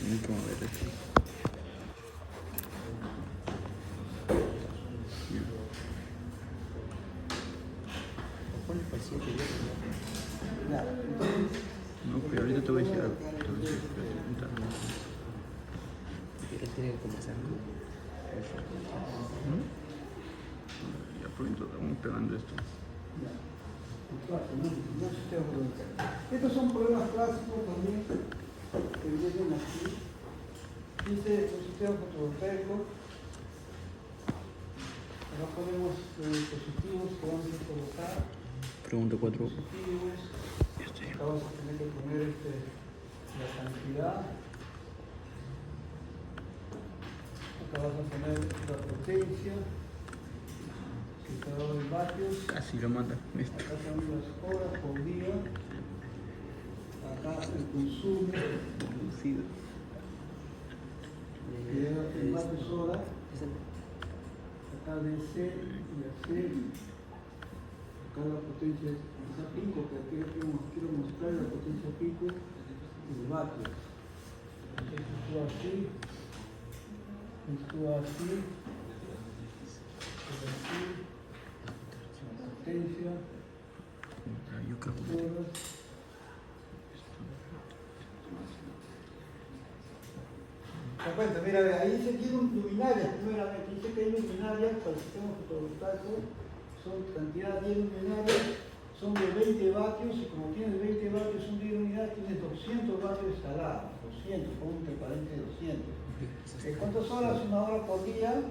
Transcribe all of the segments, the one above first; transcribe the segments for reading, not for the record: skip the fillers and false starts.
Vamos a ver esto. Pone para 7 días. No, pero ahorita te voy a decir algo. Él tiene que comenzar. Ya pronto vamos pegando esto. Estos son problemas clásicos también que vienen aquí. Dice un sistema fotovoltaico. Acá ponemos los dispositivos que vamos a colocar. Pregunta 4. Dispositivos. Acá vamos a tener que poner la cantidad. Acá vamos a poner la potencia. Calculador de vatios. Casi lo manda. Acá tenemos las horas por día. Acá el consumo. Reducido. En vatios hora. Acá DC y AC. Acá la potencia pico, que aquí quiero mostrar la potencia pico y el vatio. Esto así. Esto así. Esto así. La potencia. Yo creo que Horas. ¿Te cuenta? Mira, ahí dice que hay luminarias, primeramente, dice que hay luminarias para el sistema fotovoltaico, son cantidad de luminarias, son de 20 vatios, y como tienes 20 vatios, un día de unidad, tienes 200 vatios instalados, 200, pongo entre paréntesis 200. ¿Cuántas horas? Una hora por día,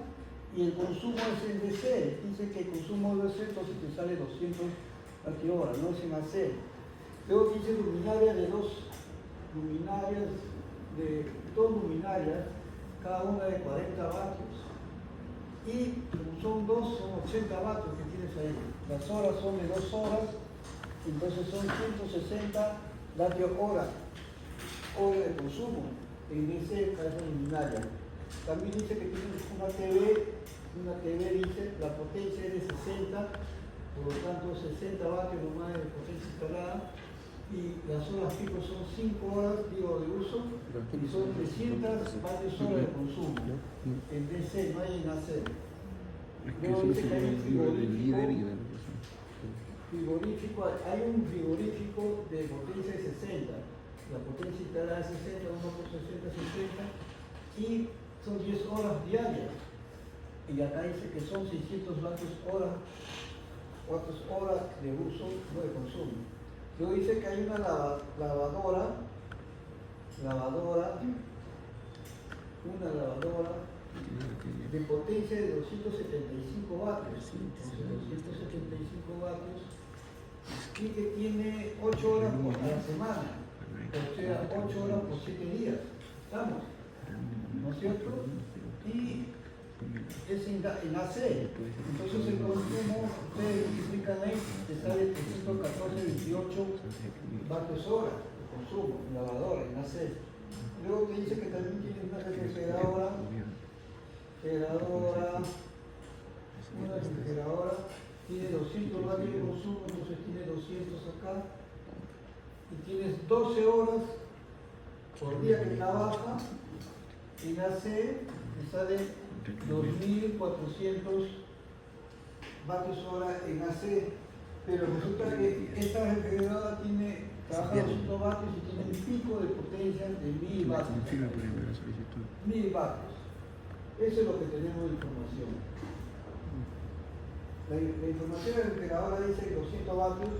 y el consumo es en DC, dice que el consumo debe ser, entonces te sale 200 vatios hora, no es en AC. Luego dice luminaria de dos luminarias, cada una de 40 vatios. Y como son dos, son 80 vatios que tienes ahí. Las horas son de 2 horas, entonces son 160 vatios hora de consumo en ese caso luminaria. También dice que tienes una TV dice la potencia es de 60, por lo tanto 60 vatios nomás de potencia instalada. Y las horas pico son 5 horas, digo, de uso, y son 300 vatios hora de consumo. En DC, no hay en AC. Luego dice que hay un frigorífico, hay un frigorífico de potencia de 60. La potencia instalada es 60, 1 por 60, 60, y son 10 horas diarias. Y acá dice que son 600 vatios hora de uso, no de consumo. Luego dice que hay una lavadora de potencia de 275 vatios. 275 vatios y que tiene 8 horas por la semana, o sea, 8 horas por 7 días. ¿Estamos? ¿No es cierto? Y es en AC. Entonces el consumo, ustedes multiplican ahí, te sale 314,28 vatios hora de consumo en lavadora, en AC. Luego te dice que también tiene una refrigeradora, tiene 200 vatios de consumo, entonces tiene 200 acá, y tienes 12 horas por día que trabaja en AC, te sale 2.400 vatios hora en AC, pero resulta que esta refrigeradora trabaja 200 vatios y tiene un pico de potencia de 1.000 vatios. 1.000 vatios. Eso es lo que tenemos de información. La información de la refrigeradora dice 200 vatios,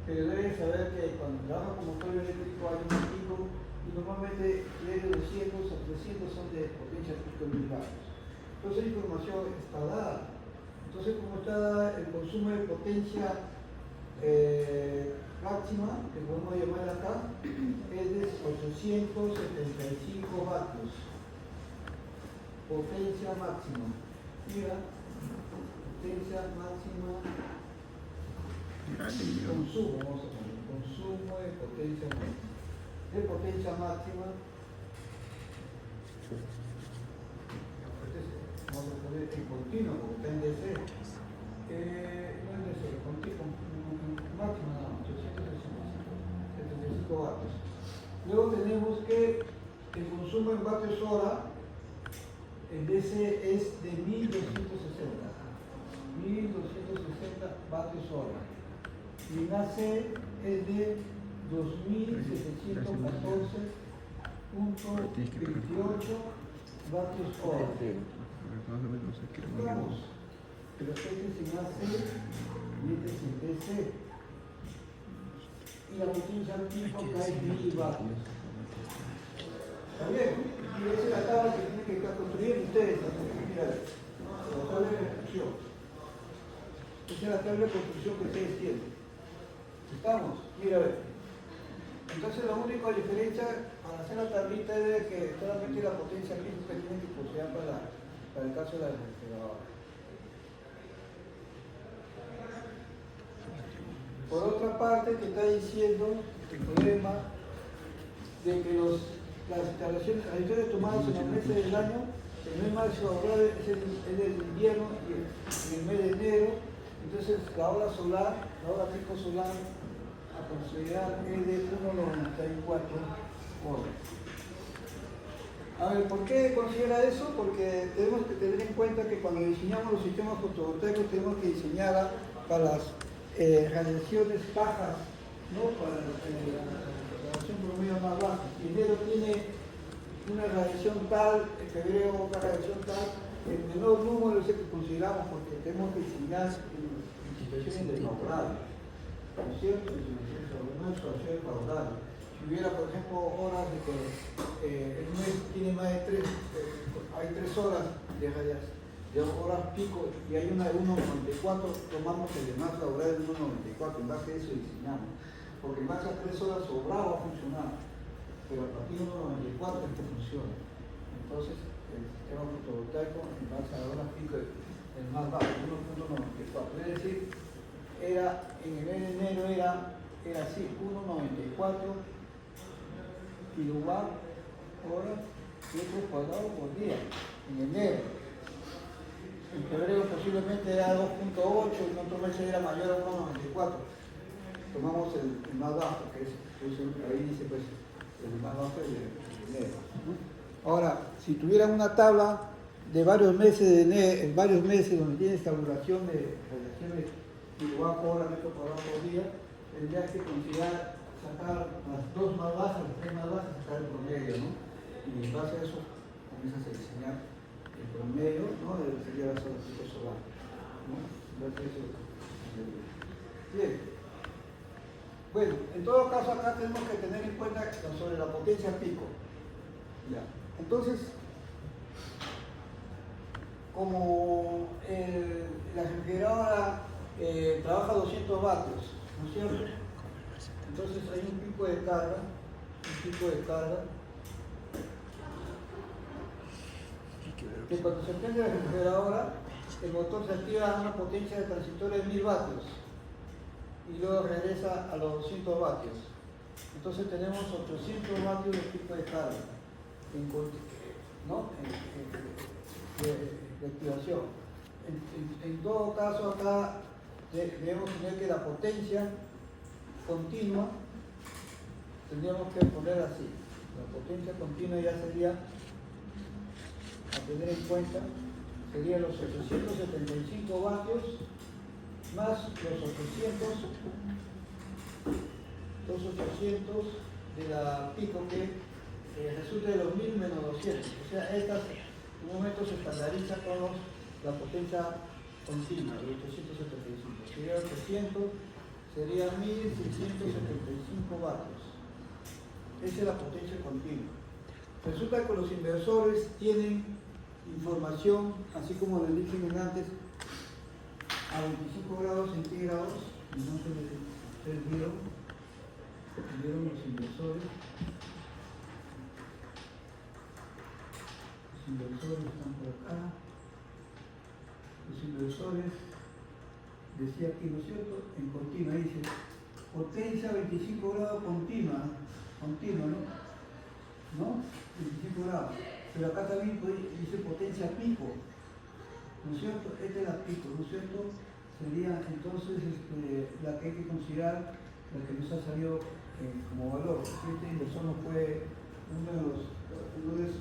pero debes saber que cuando trabaja con motor eléctrico hay un pico y normalmente de 200 a 300 son de potencia pico de 1.000 vatios. Entonces la información está dada. Entonces, como está dada, el consumo de potencia máxima, que podemos llamar acá, es de 875 vatios. Potencia máxima. Mira, potencia máxima. Consumo, vamos a poner. Consumo de potencia máxima. De potencia máxima. Vamos a poner en continuo, porque está en DC. No es DC, máxima nada más, 875 vatios. Luego tenemos que el consumo consumo en vatios hora en DC es de 1260. 1260 vatios hora. Y en AC es de 2714.28 vatios hora. Más o menos aquí lo Vamos, pero este es en AC y este es en DC. Y la potencia pico cae en 1000 vatios. ¿Está bien? Y esa es la tabla que tienen que construir ustedes. Mira, la tabla de construcción. Esa es la tabla de construcción que ustedes tienen. ¿Estamos? Mira, a ver. Entonces la única diferencia para hacer la tablita es de que solamente la potencia pico que tienen que considerar para el caso de la refrigeradora. Por otra parte, te está diciendo el problema de que las instalaciones tomadas en los meses del año, el mes máximo laboral es el invierno y el mes de enero. Entonces la hora solar, la hora pico solar a considerar es de 1,94 horas. A ver, ¿por qué considera eso? Porque tenemos que tener en cuenta que cuando diseñamos los sistemas fotovoltaicos tenemos que diseñar para las radiaciones bajas, ¿no? Para la radiación promedio más baja. Enero tiene una radiación tal, en febrero otra radiación tal, el menor número es el que consideramos porque tenemos que diseñar en situaciones desfavorables, ¿no es cierto? En situaciones favorables. Si hubiera, por ejemplo, horas de que el mes tiene más de 3, hay 3 horas de radiación, de horas pico, y hay una de 1,94, tomamos el de más laboral de 1,94, en base a eso diseñamos. Porque en base a 3 horas sobrado va a funcionar, pero a partir de 1,94 es que funciona. Entonces, el sistema fotovoltaico en base a horas pico es más bajo, 1,94. Es decir, en el mes de enero era así, 1,94 kilowatt hora metros cuadrados por día, en enero. En febrero posiblemente era 2,8 y en otro mes era mayor a 1,94. Tomamos el más bajo, que es ahí dice pues el más bajo de enero. Ahora, si tuvieran una tabla de varios meses de enero, varios meses donde tienes tabulación de radiaciones kilowatt hora metro cuadrado por día, tendrías que considerar sacar las 2 más bajas, las 3 más bajas, sacar el promedio, ¿no? Y en base a eso comienzas a diseñar el promedio, ¿no? Sería la zona pico solar, ¿no? Bien. Bueno, en todo caso acá tenemos que tener en cuenta sobre la potencia pico. Ya. Entonces, como la refrigeradora trabaja 200 vatios, ¿no es cierto? Entonces hay un pico de carga, que cuando se prende la refrigeradora, el motor se activa a una potencia de transistor de 1000 vatios y luego regresa a los 200 vatios. Entonces tenemos 800 vatios de pico de carga, ¿no? de activación. En todo caso acá debemos tener que la potencia continua, tendríamos que poner así, la potencia continua ya sería, a tener en cuenta, serían los 875 vatios más los 800 de la pico que resulta de los 1000 menos 200, o sea, estas en un momento se estandariza con la potencia continua de 875, sería 800, sería 1675 vatios. Esa es la potencia continua. Resulta que los inversores tienen información, así como les dije antes, a 25 grados centígrados, y no se les vieron los inversores. Los inversores están por acá. Los inversores, decía aquí, ¿no es cierto? En continua, dice, potencia 25 grados continua, ¿no? 25 grados. Pero acá también dice potencia pico, ¿no es cierto? Esta es la pico, ¿no es cierto? Sería entonces la que hay que considerar, la que nos ha salido como valor. Este inversor no fue uno de esos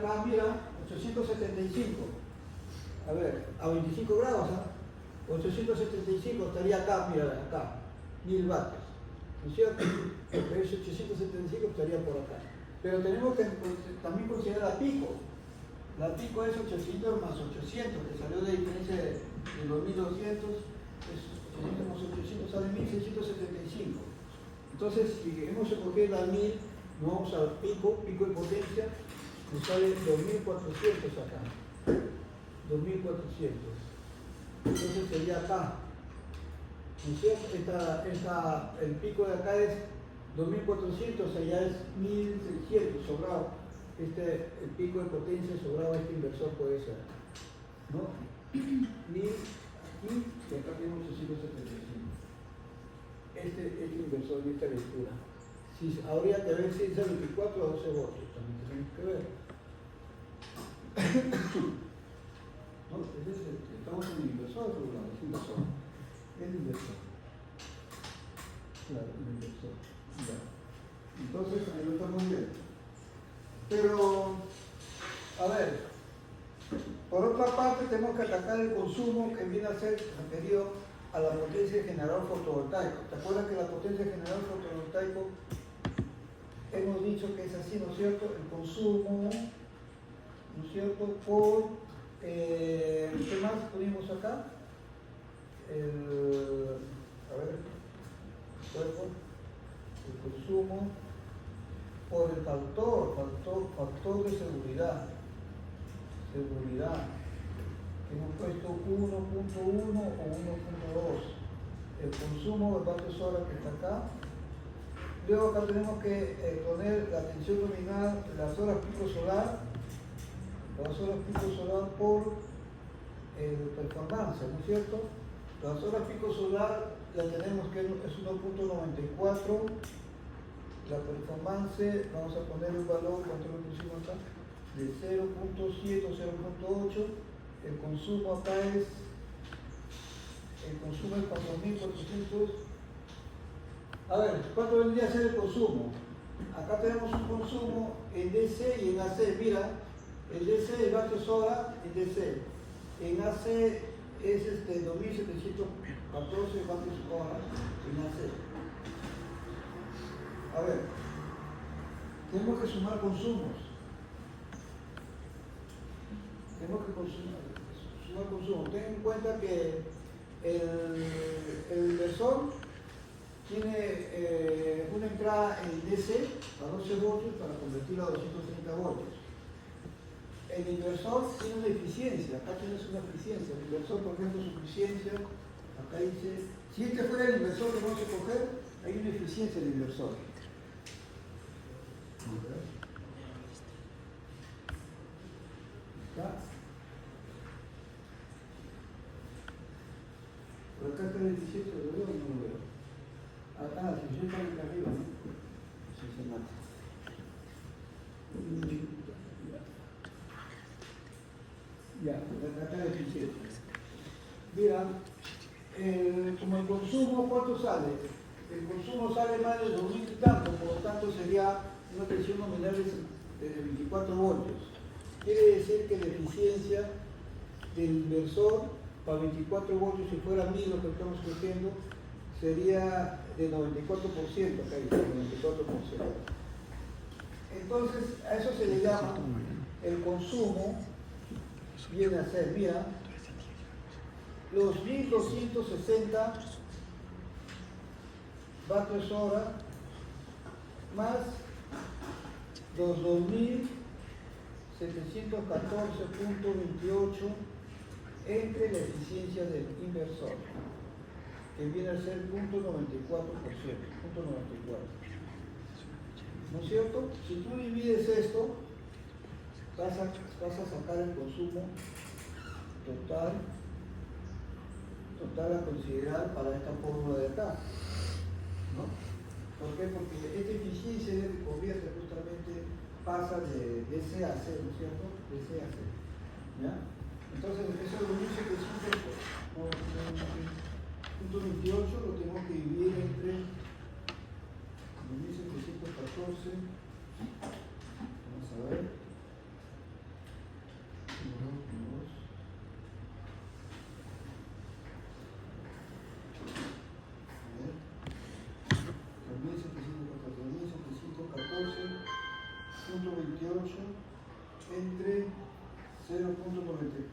acá, mira, 875. A ver, a 25 grados, ¿ah? 875 estaría acá, mira, acá, 1000 vatios. ¿No es cierto? Porque ese 875 estaría por acá. Pero tenemos que también considerar la pico. La pico es 800 más 800, que salió de diferencia de 2200, es 800 más 800 sale 1675. Entonces, si hemos escogido la 1000, nos vamos al pico de potencia, nos sale 2400 acá. 2400. Entonces sería acá. ¿No es cierto? El pico de acá es 2400, allá es 1600, sobrado. El pico de potencia sobrado, este inversor puede ser, ¿no? 1000 aquí y acá tenemos 875. Este inversor de esta lectura. Si habría que ver si es 24 o 12 voltios, también tenemos que ver. ¿No? Estamos en el inversor regular, es inversor. El inversor. Claro, el inversor. Ya. Entonces, ahí lo estamos viendo. Pero, a ver, por otra parte tenemos que atacar el consumo que viene a ser referido a la potencia del generador fotovoltaico. ¿Te acuerdas que la potencia del generador fotovoltaico hemos dicho que es así, ¿no es cierto? El consumo, ¿no es cierto? Por, ¿qué más ponemos acá? A ver, el consumo por el factor de seguridad, hemos puesto 1.1 o 1.2, el consumo de vatios hora que está acá. Luego acá tenemos que poner la tensión nominal, las horas pico solar por el performance, ¿no es cierto? Las horas pico solar la tenemos que es 1.94, la performance, vamos a poner un valor, ¿cuánto lo pusimos acá? De 0.7 o 0.8, el consumo acá es, 4.400. A ver, ¿cuánto vendría a ser el consumo? Acá tenemos un consumo en DC y en AC, mira, el DC es vatios hora en DC, en AC es 2.714 vatios hora en AC. A ver, tenemos que sumar consumos. Sumar consumos. Ten en cuenta que el inversor tiene una entrada en DC a 12 voltios para convertirlo a 230 voltios. El inversor tiene una eficiencia, acá tienes una eficiencia. El inversor, por ejemplo, su eficiencia, acá dice, si este fuera el inversor que vamos a escoger, hay una eficiencia del inversor. ¿Está? Por acá está el eficiencia, ¿lo veo o no lo veo? Ah, si yo estoy acá arriba, ¿no? Si se mata. Ya, acá la eficiencia. Mira, como el consumo, ¿cuánto sale? El consumo sale más de 2000 y tanto, por lo tanto sería una tensión nominal de 24 voltios. Quiere decir que la eficiencia del inversor para 24 voltios, si fuera 1000 lo que estamos cogiendo, sería de 94%, acá dice 94%. Entonces, a eso se le llama el consumo, viene a ser, mira, los 1260 vatios hora más los 2714.28 entre la eficiencia del inversor, que viene a ser 0.94%, 0.94. ¿No es cierto? Si tú divides esto, vas a sacar el consumo total a considerar para esta fórmula de acá, ¿no? ¿Por qué? Porque esta eficiencia de convierte justamente pasa de DC a C, ¿no es cierto? DC a C, ¿ya? Entonces, eso es lo mismo que 5.28 lo tenemos que dividir entre 2714, vamos a ver,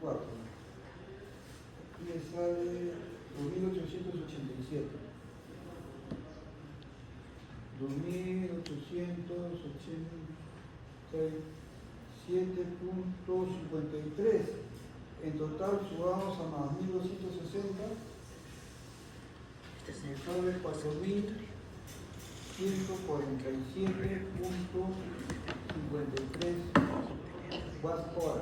24. Aquí me sale 2.887. 2.887.53. En total subamos a más 1.260. Sobre 4.147.53 watts hora.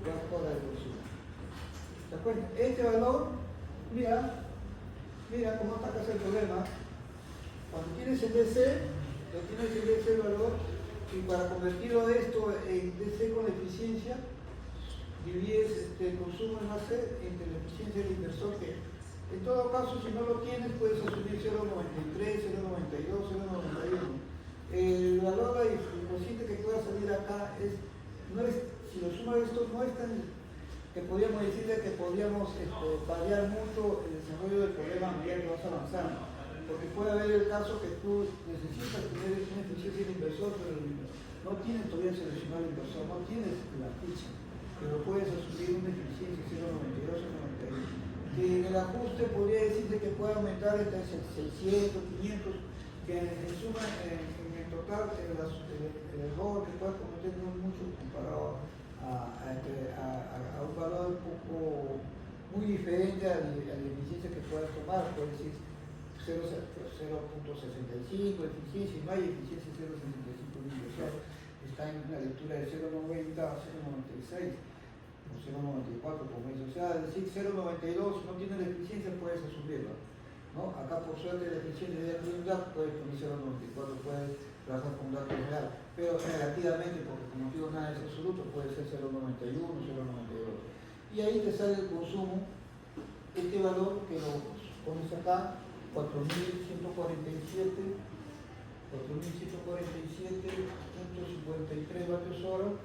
Watts hora de consumo. ¿Se acuerdan? Este valor, mira cómo está acá el problema. Cuando tienes el DC, lo tienes el DC el valor, y para convertirlo esto en DC con eficiencia, divides el consumo en AC entre la eficiencia del inversor, que en todo caso, si no lo tienes, puedes asumir 0.93, 0.92, 0.91. El valor del cociente que pueda salir acá no es, si lo sumas esto, no es tan que podríamos decirle que podríamos variar mucho el desarrollo del problema a medida que vas avanzando. Porque puede haber el caso que tú necesitas tener una eficiencia del inversor, pero no tienes todavía seleccionado el inversor, no tienes la ficha, pero puedes asumir una eficiencia 0.92 o 0.91. Que en el ajuste podría decirse que puede aumentar entre 600, 500, que en suma, en total, el error que puedes cometer no es mucho comparado a un valor un poco muy diferente a la eficiencia que puedas tomar. Puedes decir 0.65 eficiencia, y no hay eficiencia 0.65 de inversión. Está en una lectura de 0.90 a 0.96 o 0.94 por mes. O sea, decir 0.92, si no tienes la eficiencia puedes asumirlo, ¿no? Acá por suerte la eficiencia de un dato puedes poner 0.94, puedes trabajar con datos real, pero relativamente, porque como digo, nada es absoluto, puede ser 0.91, 0.92. Y ahí te sale el consumo, este valor que lo pones acá, 4.147.53 vatios hora,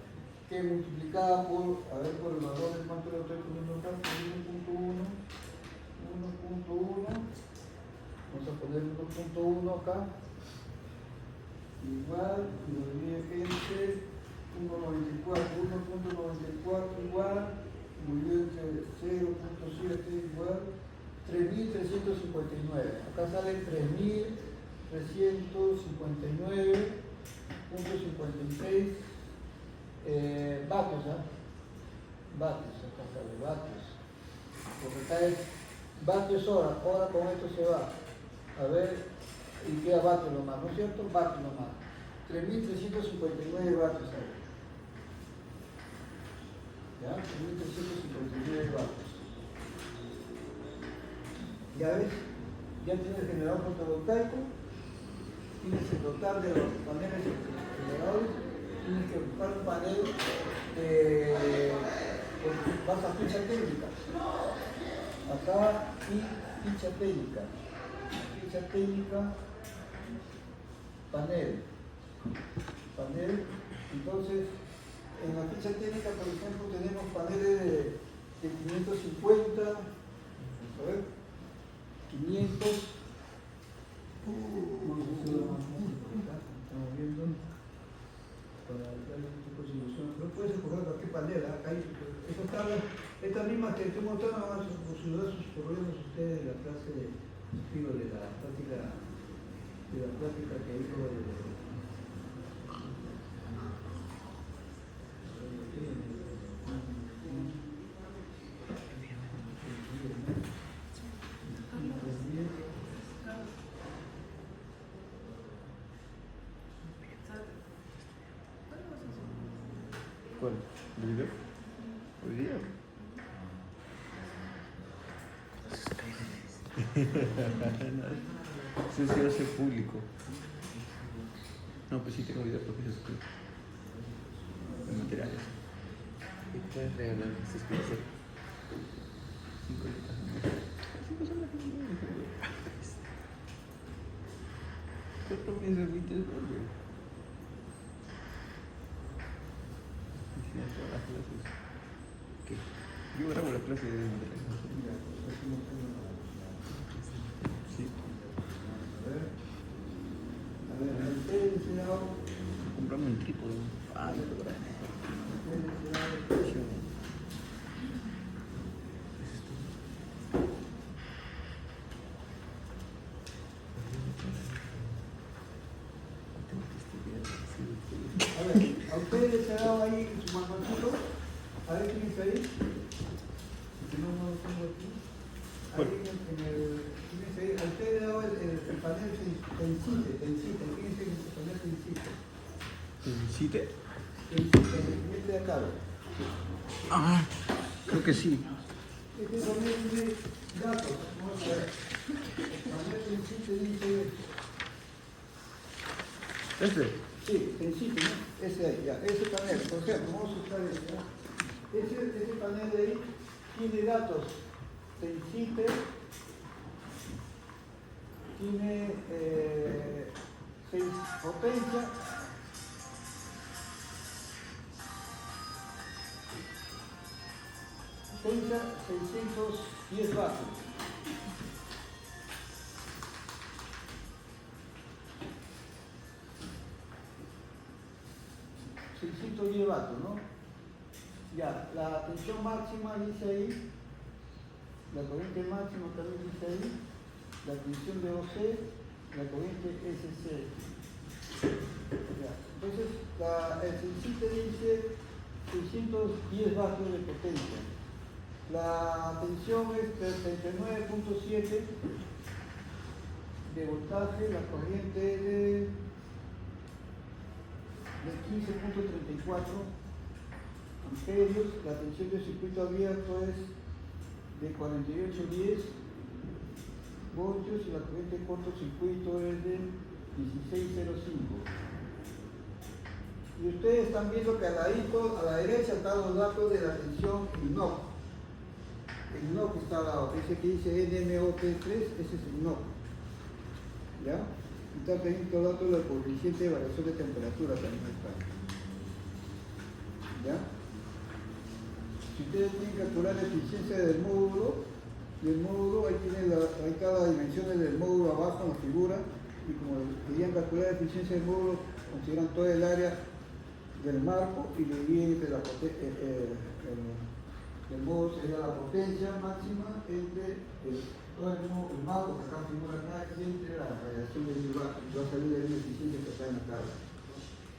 que multiplicada por el valor de cuánto le estoy poniendo acá, 1.1, vamos a poner 1.1 acá, igual, y lo divide entre 1.94 igual, dividido entre 0.7 igual, 3.359. Acá sale 3.359.56 vatios, vatios, acá sale vatios, porque acá es vatios hora con esto se va, a ver, y queda vatios nomás, ¿no es cierto? Vatios nomás, 3.359 vatios ahora, ¿ya? 3.359 vatios. Ya ves, ya tienes el generador fotovoltaico, tienes el total de los paneles generadores, tienes que buscar un panel vas a ficha técnica. Acá y ficha técnica, panel. Entonces, en la ficha técnica, por ejemplo, tenemos paneles de 550, a ver, 500, estamos viendo, para darle un tipo de solución. No puedes escoger cualquier panel, acá hay, estas mismas que estoy mostrando van a solucionar sus problemas ustedes de la clase de la práctica que hizo ¿Cuál? ¿El video? ¿Hoy día? Eso sí va a ser público. No, pues sí tengo video porque se suscribe. En materiales. ¿Y puedes regalar suscripción? 5 letras. 5 son las que me ¿Cuánto me hace 20 de todas las clases? ¿Qué? Yo grabo la clase de materiales. Sí. a ver, Compramos un trípode. Ah, no, ustedes les ha dado ahí en su manualito, a ver quién es ahí, que no lo tengo aquí, ahí en el, quién es ahí, a ustedes les ha dado el panel Tensite, ¿quién es el panel Tensite? ¿Tensite? Tensite, este de acá. Ah, creo que sí. Este panel tiene datos, vamos a ver, el panel Tensite dice, ¿Este? sí, Tensite, ¿no? Ese ahí, ya, ese panel, por ejemplo, vamos a usar ese, ¿no? Ese panel de ahí tiene datos Tensite, tiene 6 potencia, potencia 610 vatios. ¿No? Ya, la tensión máxima dice ahí, la corriente máxima también dice ahí, la tensión de OC, la corriente SC. Ya. Entonces, el Tensite dice 610 vatios de potencia. La tensión es 39.7 de voltaje, la corriente es de 15.34 amperios, la tensión del circuito abierto es de 4810 voltios y la corriente de cortocircuito es de 1605. Y ustedes están viendo que al ladito, a la derecha están los datos de la tensión INOC. El INOC está al lado, ese que dice NMOT3, ese es el INOC. ¿Ya? Y está también todo el dato del coeficiente de variación de temperatura también está. ¿Ya? Si ustedes tienen que calcular la eficiencia del módulo, y el módulo, ahí está la dimensión del módulo abajo en la figura, y como querían calcular la eficiencia del módulo, consideran todo el área del marco y le dividen entre el módulo sería la potencia máxima entre todo el marco que acá figura acá y entre la radiación del lugar, y va a salir de la eficiencia que está en la tabla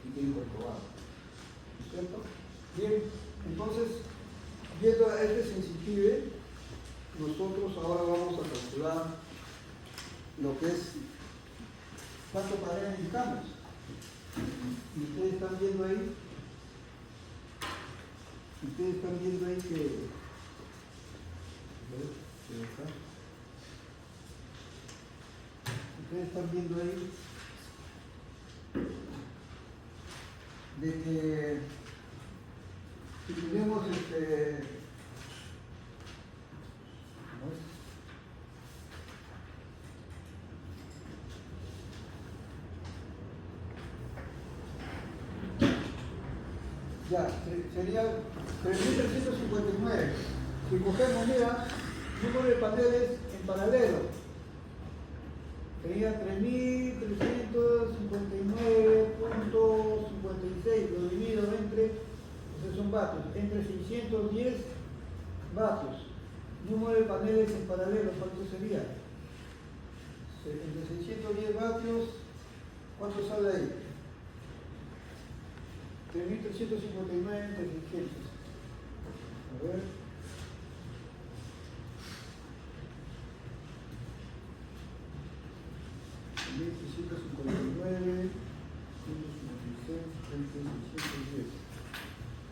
y que comprobado. ¿Cierto? Bien, entonces, viendo a este sensitive, nosotros ahora vamos a calcular lo que es cuánto paneles necesitamos. Y ustedes están viendo ahí que ustedes están viendo ahí de que si tenemos ya, sería 3.359. Si cogemos, mira, número de paneles en paralelo, sería 3.359.56, lo divido entre, esos son vatios, entre 610 vatios. Número de paneles en paralelo, ¿cuánto sería? Entre 610 vatios, ¿cuánto sale ahí? 3.359 entre 600. A ver.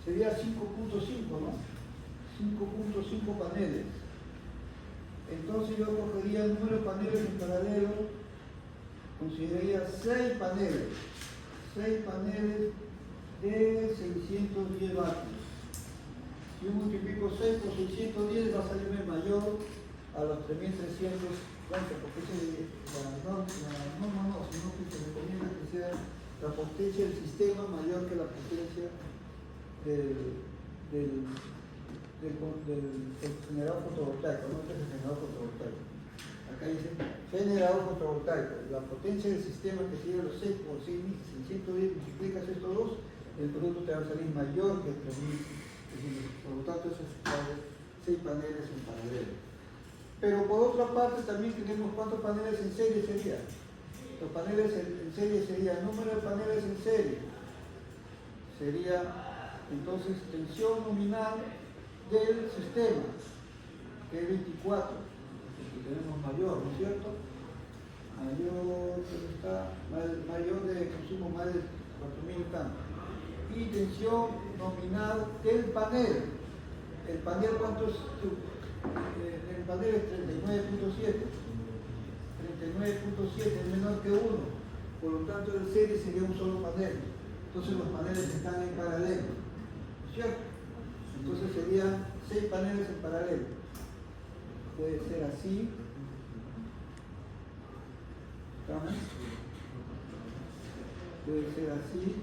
Sería 5.5, ¿no? 5.5 paneles. Entonces yo cogería el número de paneles en paralelo, consideraría 6 paneles. 6 paneles de 610 vatios. Si yo multiplico 6 por 610 va a salirme mayor a los 3.300, porque la norma no, sino que se recomienda que sea la potencia del sistema mayor que la potencia del generador fotovoltaico, no es el generador fotovoltaico. Acá dice generador fotovoltaico. La potencia del sistema que tiene los 6 por 610, multiplicas estos dos, el producto te va a salir mayor que 3.000. Por lo tanto, esos 6 paneles en paralelo. Pero por otra parte también tenemos cuántos paneles en serie sería. Los paneles en serie sería el número de paneles en serie sería entonces tensión nominal del sistema, que es 24, porque tenemos mayor, ¿no es cierto? Mayor, ¿dónde está? Mayor de consumo más de 4.000 y tanto. Y tensión nominal del panel. ¿El panel cuánto es? El panel es 39.7. 39.7 es menor que 1. Por lo tanto, el serie sería un solo panel. Entonces los paneles están en paralelo. ¿Cierto? Entonces serían 6 paneles en paralelo. Puede ser así. ¿Estamos? Puede ser así.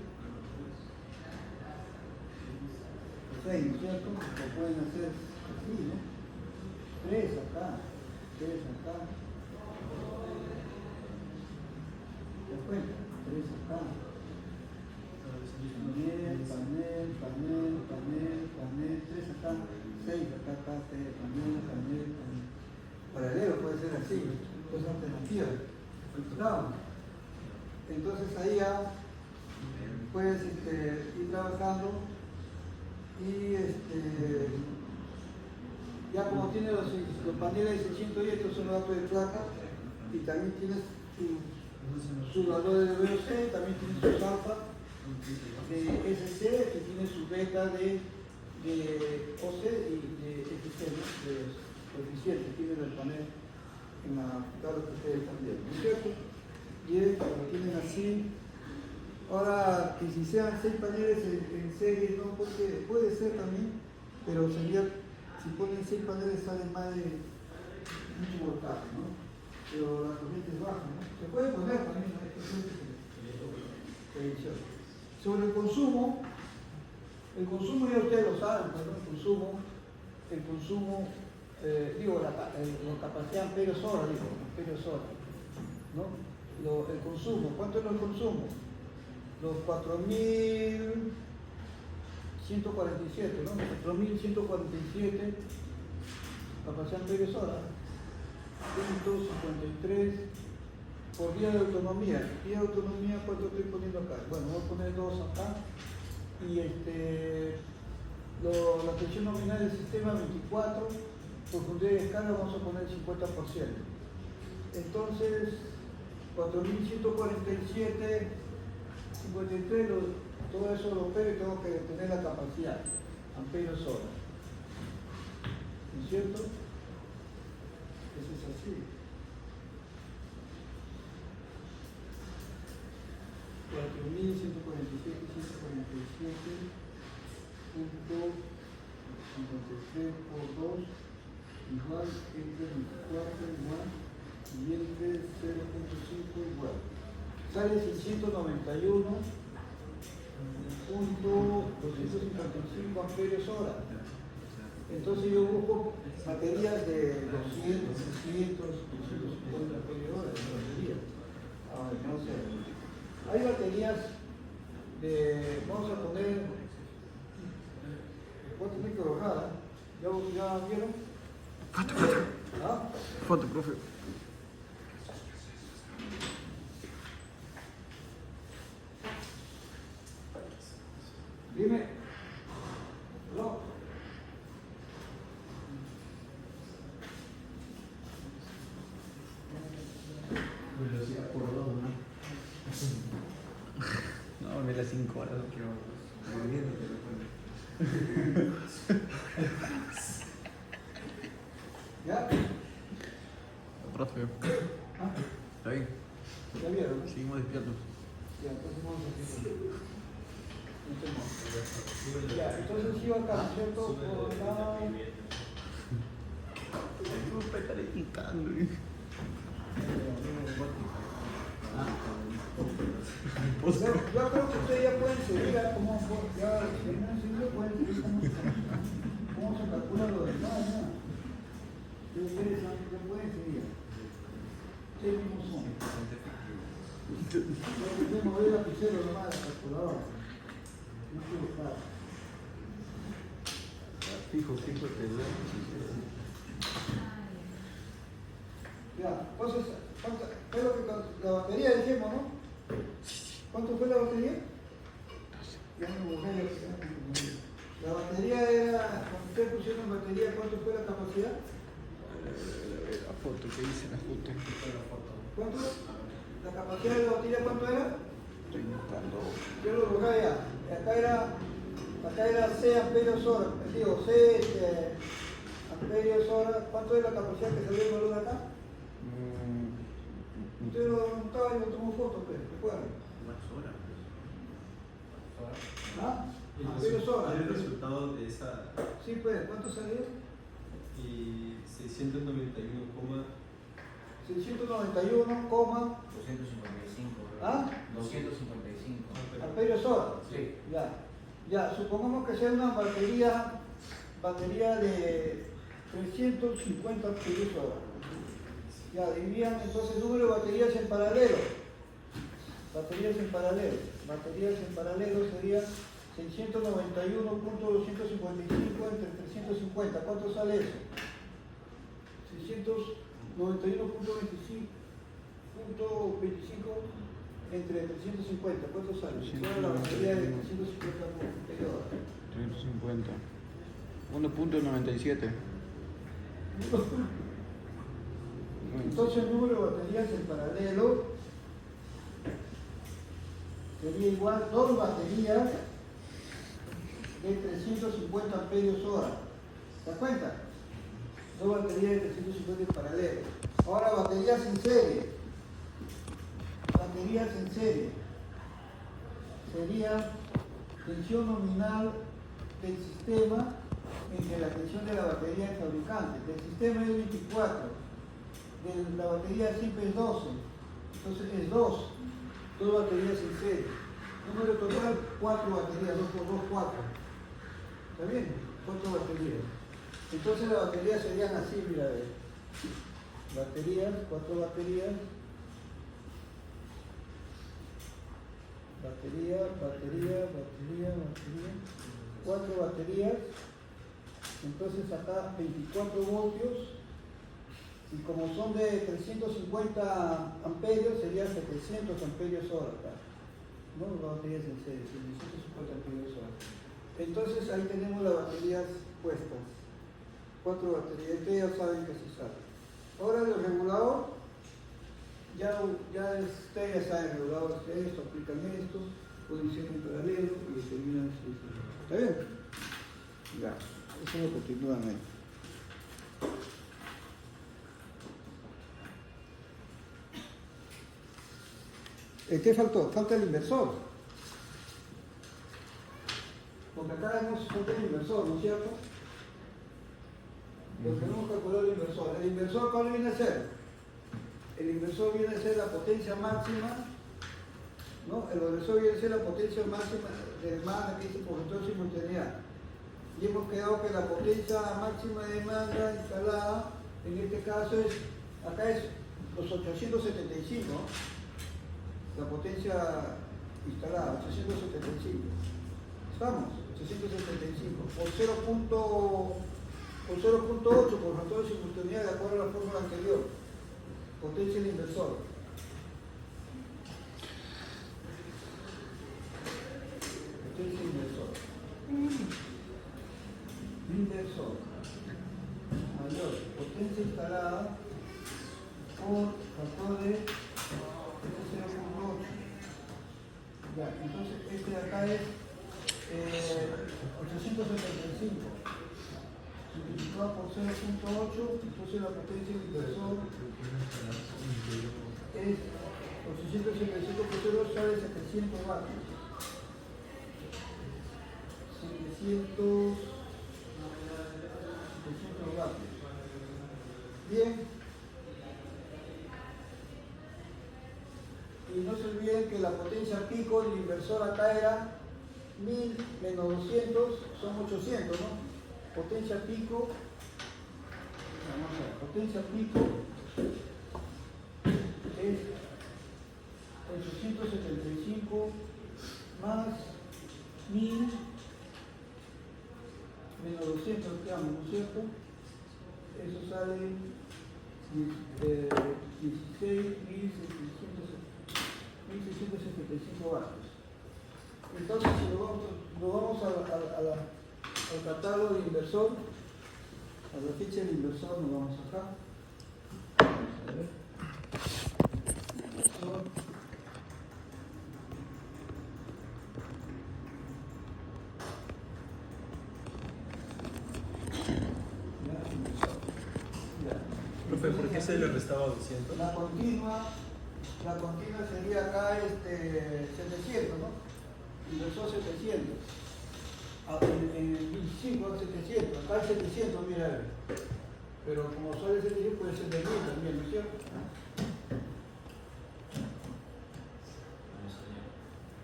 6, ¿no es cierto? Lo pueden hacer así, ¿no? 3 acá, 3 acá. ¿Te das cuenta? 3 acá. Panel, 3 acá, 6 acá, 3, panel. Paralelo puede ser así, pues alternativa. No. Entonces ahí ya puedes ir trabajando y ya como tiene los paneles de 600 y estos son los datos de placa y también tienes su valor de VOC, también tienes sus alfa de SC, que tiene su beta de OC y de FC, ¿no? De coeficiente, tiene el panel en la tabla que ustedes están viendo, ¿no es cierto? Y lo tienen así. Ahora, que si sean 6 paneles en serie, no, porque puede ser también, pero sería, si ponen 6 paneles salen más de mucho voltaje, ¿no? Pero la corriente es baja, ¿no? Se puede poner también, ¿no? Sobre el consumo ya ustedes lo saben, ¿no? El consumo, la capacidad amperios hora, ¿no? El consumo, ¿cuánto es el consumo? Los 4.147, ¿no? 4.147 capacidad amperios hora, 153 por vía de autonomía. Vía de autonomía, ¿cuánto estoy poniendo acá? Bueno, voy a poner 2 acá. Y la tensión nominal del sistema 24, profundidad de descarga vamos a poner el 50%. Entonces, 4.147, 53, todo eso lo pego y tengo que tener la capacidad, amperios hora. ¿No es cierto? Eso es así. 4.147, 147.53 por 2 igual entre 24 igual y entre 0.5 igual. Sale 691.255 amperios hora. Entonces yo busco baterías de 200, 300, 250 amperios hora de baterías. No sé. Hay baterías de, vamos a poner 4 microbarras. ¿Ya vieron? ¿Ah? Foto, profe. Dime. No. Velocidad por 2, ¿no? No, me da 5 horas, no quiero. ¿Ya? Profe, ¿Ah? ¿está bien? ¿Ya vieron? Seguimos despiertos. Ya, entonces vamos a hacer. Ya, entonces sigo acá, ¿no es cierto? Por acá. No está calificando. Yo creo que ustedes ya pueden seguir cómo se calcula lo del no. Ustedes ya pueden seguir. Ustedes mismos son. Yo tengo que mover el lapicero nomás de la calculadora. No quiero estar. Fijo, te duele. Ya, entonces, creo que la batería dijimos, ¿no? ¿Cuánto fue la batería? Ya me borré. La batería era, cuando ustedes pusieron batería, ¿cuánto fue la capacidad? La foto, ¿qué dice la foto? ¿Cuánto? ¿La capacidad de la batería cuánto era? Estoy buscando. Yo lo borré ya. Acá era C amperios hora. Digo, C amperios hora. ¿Cuánto es la capacidad que salió el valor acá? Usted lo montaba y lo tomó foto, pues, recuerden. ¿Ah? Amperios hora. El resultado de esa Sí, pues, ¿cuánto salió? y 691, 691, 255. ¿Ah? 255. amperios hora. Sí. Ya, supongamos que sea una batería de 350 amperios hora. Ya, dirían entonces número de baterías en paralelo. Baterías en paralelo sería 691.255 entre 350. ¿Cuánto sale eso? 691.25 entre 350. ¿Cuánto sale? Solo la batería de 350 amperios hora. 350. 1.97. Entonces el número de baterías en paralelo sería igual a 2 baterías de 350 amperios hora. ¿Se dan cuenta? 2 baterías de 350 en paralelo. Ahora baterías en serie. Baterías en serie. Sería tensión nominal del sistema entre la tensión de la batería del fabricante. Del sistema es 24. De la batería siempre es 12. Entonces es 2 baterías en serie. Número total, 4 baterías, 2 por 2, 4. ¿Está bien? 4 baterías. Entonces las baterías serían así, mira, a ver. Baterías, 4 baterías. Batería. 4 baterías. Entonces acá 24 voltios. Y como son de 350 amperios, serían 700 amperios hora acá. No, las baterías en serie, 750 amperios hora. Entonces ahí tenemos las baterías puestas. 4 baterías, ustedes ya saben que se sabe. Ahora el regulador, ustedes ya saben, el regulador hace esto, aplican esto, pueden ser en paralelo y determinan si ¿está bien? Ya, eso lo continúan ahí. ¿Qué faltó? Falta el inversor. Porque acá hemos falta el inversor, ¿no es cierto? Porque tenemos que calcular el inversor. ¿El inversor cuál viene a ser? El inversor viene a ser la potencia máxima, ¿no? El inversor viene a ser la potencia máxima de demanda que dice por factor de simultaneidad. Y hemos quedado que la potencia máxima de demanda instalada, en este caso acá es los 875, ¿no? La potencia instalada, 875. ¿Estamos? 875. Por 0.8 por factor de simultaneidad de acuerdo a la fórmula anterior. Potencia del inversor. Potencia del inversor. Inversor. Mayor. Potencia instalada por factor de 0.8. Ya, entonces este de acá es 875 multiplicado por 0.8, entonces la potencia del inversor es 875 por 0 sale 700 vatios. 700 vatios. Bien. Y no se olviden que la potencia pico del inversor acá era 1000 menos 200, son 800, ¿no? Potencia pico, vamos a ver, potencia pico es 875 más 1000 menos 200, ¿no es cierto? Eso sale 16.675 vatios. Entonces, si nos vamos al catálogo de inversor, a la ficha del inversor, nos vamos acá. Vamos a ver. Inversor. Ya, inversor. Ya. Profe, ¿por qué se le restaba 200? La continua sería acá 700, ¿no? Inversor 700. En el 25 700, acá hay 700, mira. Pero como sale 700 puede ser de 1000 también, ¿no es cierto?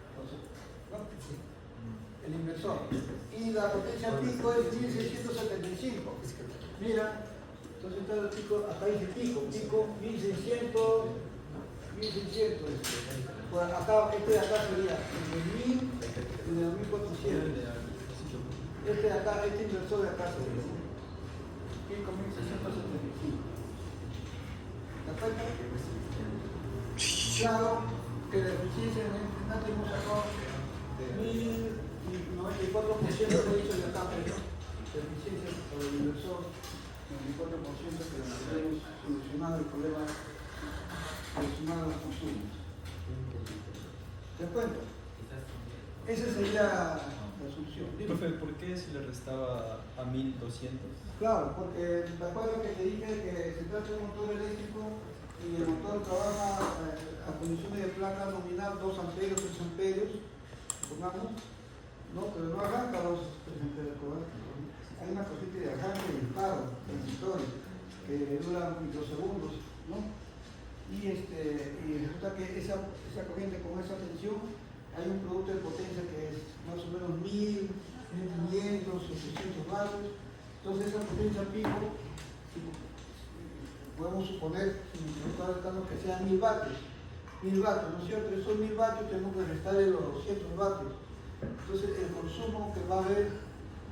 Entonces, ¿no? El inversor. Y la potencia pico es 1675. Mira, entonces está el pico, acá dice pico 1600, 1600. Pues acá, este de acá sería el de 1000 y el de 2400. Este de acá, este inversor de acá sería pico 1675. ¿De acuerdo? Claro que la eficiencia en este hemos sacado 1094% de hecho de acá, pero la eficiencia por el inversor 94% que hemos solucionado el problema solucionado los consumos. ¿De acuerdo? Esa sería la solución. Profe, ¿por qué se le restaba a 1200? Claro, porque te acuerdas que te dije que se trata de un motor eléctrico y el motor trabaja a condiciones de placa nominal 2 amperios, 3 amperios, pongamos, no, pero no arranca 2 amperios, hay una corriente de arranque y disparo transitorio que dura microsegundos, ¿no? Y resulta que esa corriente con esa tensión hay un producto de potencia que es más o menos 1000, 1500, 800 vatios. Entonces esa potencia pico, podemos suponer, si nos está restando que sean 1000 vatios, ¿no es cierto? Esos 1000 vatios tenemos que restarle los 200 vatios. Entonces el consumo que va a haber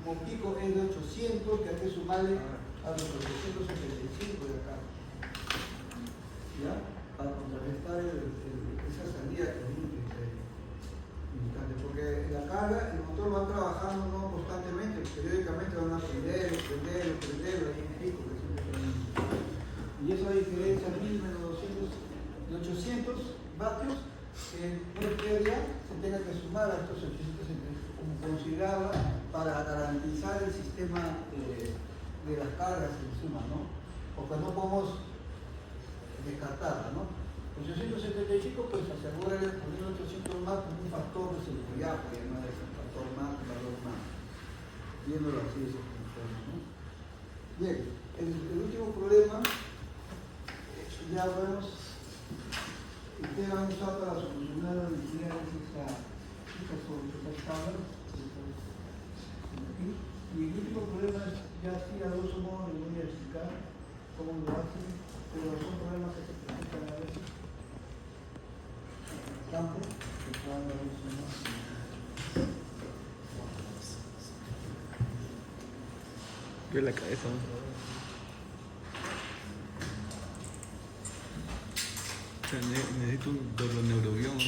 como pico es de 800, que hay que sumarle a los 875 de acá. ¿Ya? Para contrarrestar esa salida que es limitante, porque la carga, el motor va trabajando no constantemente, periódicamente van a prender, ahí en pico, que siempre tenemos. Y esa diferencia 1000 menos 200 de 800 vatios, que por feria se tenga que sumar a estos 875 como considerable para garantizar el sistema de las cargas encima, ¿no? Porque no podemos descartarla, ¿no? 875 pues asegura poner 800 más como un factor de seguridad, porque no es un factor más, un valor más, viéndolo así de esa forma, ¿no? Bien, el último problema ya vemos que van a usar para solucionar la necesidad de esta tabla. Y el último problema es, ya sí a grosso modo les voy a explicar cómo lo hacen, pero son problemas que se presentan a veces en el campo, que puedan dar Yo la cabeza. O sea, necesito un neurobión.